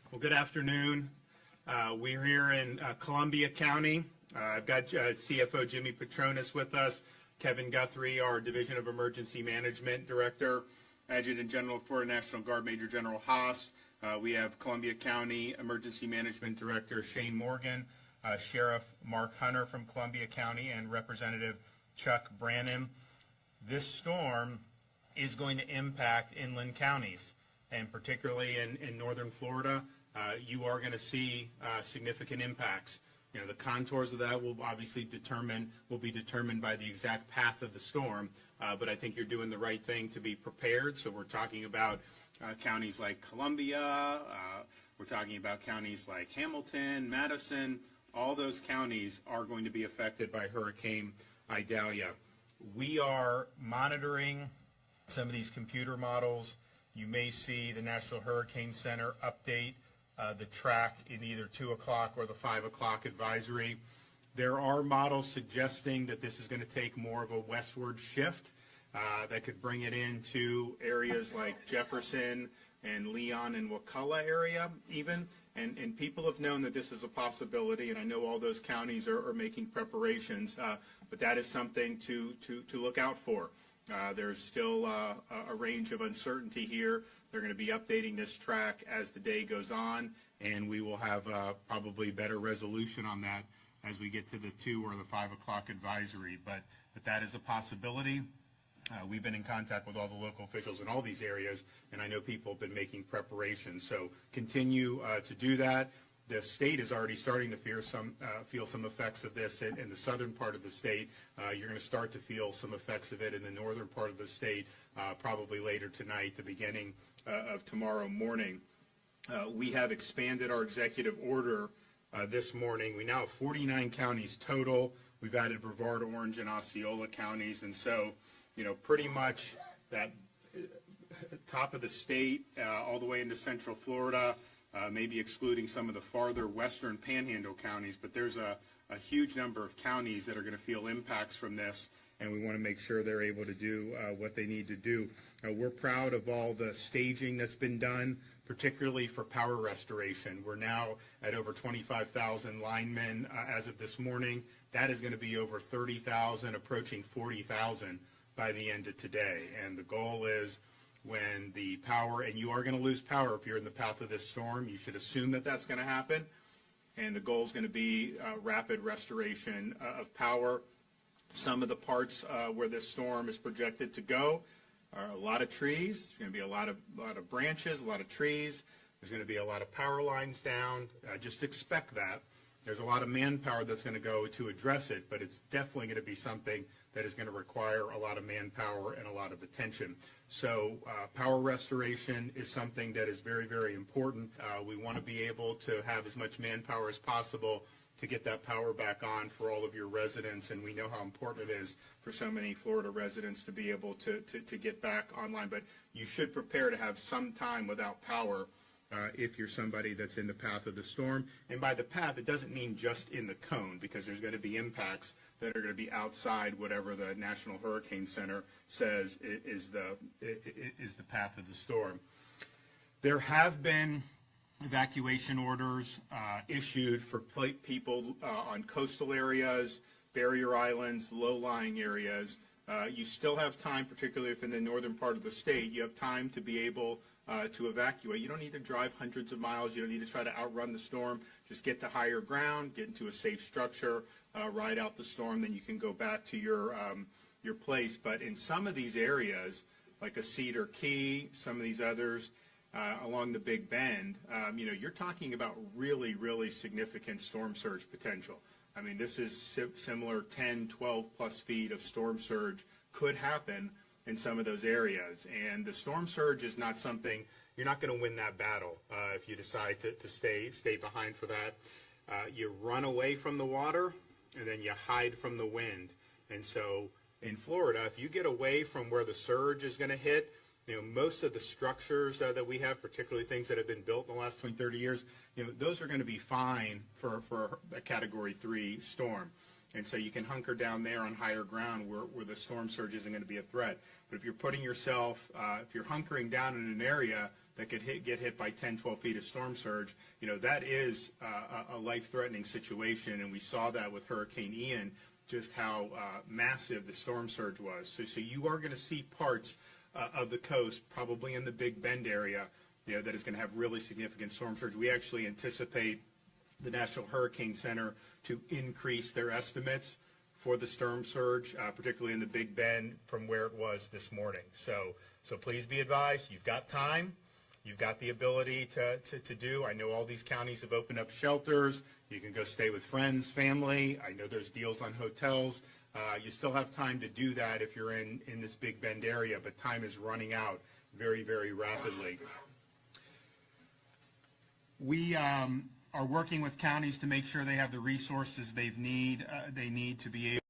Well, good afternoon. We're here in Columbia County. I've got CFO Jimmy Petronas with us, Kevin Guthrie, our Division of Emergency Management Director, Adjutant General Florida National Guard Major General Haas. We have Columbia County Emergency Management Director Shane Morgan, Sheriff Mark Hunter from Columbia County, and Representative Chuck Brannan. This storm is going to impact inland counties, and particularly in northern Florida. You are going to see significant impacts. You know, the contours of that will obviously be determined by the exact path of the storm, but I think you're doing the right thing to be prepared. So we're talking about counties like Columbia, we're talking about counties like Hamilton, Madison. All those counties are going to be affected by Hurricane IDALIA. We are monitoring some of these computer models. You may see the National Hurricane Center update the track in either 2 o'clock or the 5 o'clock advisory. There are models suggesting that this is going to take more of a westward shift that could bring it into areas like Jefferson and Leon and Wakulla area even. And people have known that this is a possibility, and I know all those counties are making preparations, but that is something to look out for. There's still a range of uncertainty here. They're going to be updating this track as the day goes on, and we will have probably better resolution on that as we get to the 2 or the 5 o'clock advisory. But that is a possibility. We've been in contact with all the local officials in all these areas, and I know people have been making preparations. So continue to do that. The state is already starting to feel some effects of this in the southern part of the state. You're going to start to feel some effects of it in the northern part of the state, probably later tonight, the beginning of tomorrow morning. We have expanded our executive order this morning. We now have 49 counties total. We've added Brevard, Orange, and Osceola counties, and so, you know, pretty much that top of the state all the way into central Florida, maybe excluding some of the farther western panhandle counties, but there's a huge number of counties that are going to feel impacts from this, and we want to make sure they're able to do what they need to do. We're proud of all the staging that's been done, particularly for power restoration. We're now at over 25,000 linemen as of this morning. That is going to be over 30,000, approaching 40,000 by the end of today. And the goal is, when the power, and you are going to lose power if you're in the path of this storm, you should assume that that's going to happen. And the goal is going to be rapid restoration of power. Some of the parts where this storm is projected to go are a lot of trees. There's going to be a lot of branches, a lot of trees. There's going to be a lot of power lines down. Just expect that. There's a lot of manpower that's going to go to address it, but it's definitely going to be something that is going to require a lot of manpower and a lot of attention. So power restoration is something that is very, very important. We want to be able to have as much manpower as possible to get that power back on for all of your residents, and we know how important it is for so many Florida residents to be able to get back online. But you should prepare to have some time without power if you're somebody that's in the path of the storm. And by the path, it doesn't mean just in the cone, because there's going to be impacts that are going to be outside whatever the National Hurricane Center says is the path of the storm. There have been evacuation orders issued for people on coastal areas, barrier islands, low-lying areas. You still have time, particularly if in the northern part of the state, you have time to be able to evacuate. You don't need to drive hundreds of miles. You don't need to try to outrun the storm. Just get to higher ground, get into a safe structure, ride out the storm, then you can go back to your place. But in some of these areas, like a Cedar Key, some of these others along the Big Bend, you know, you're talking about really, really significant storm surge potential. I mean, this is similar 10, 12 plus feet of storm surge could happen in some of those areas. And the storm surge is not something, you're not going to win that battle if you decide to stay behind for that. You run away from the water, and then you hide from the wind. And so in Florida, if you get away from where the surge is going to hit, you know, most of the structures that we have, particularly things that have been built in the last 20, 30 years, you know, those are going to be fine for a Category 3 storm. And so you can hunker down there on higher ground where the storm surge isn't going to be a threat. But if you're putting yourself, if you're hunkering down in an area that could get hit by 10, 12 feet of storm surge, that is a life-threatening situation, and we saw that with Hurricane Ian, just how massive the storm surge was. So you are going to see parts of the coast, probably in the Big Bend area, that is going to have really significant storm surge. We actually anticipate the National Hurricane Center to increase their estimates for the storm surge, particularly in the Big Bend, from where it was this morning. So please be advised, you've got time. You've got the ability to do. I know all these counties have opened up shelters. You can go stay with friends, family. I know there's deals on hotels. You still have time to do that if you're in this Big Bend area, but time is running out very, very rapidly. We are working with counties to make sure they have the resources they need to be able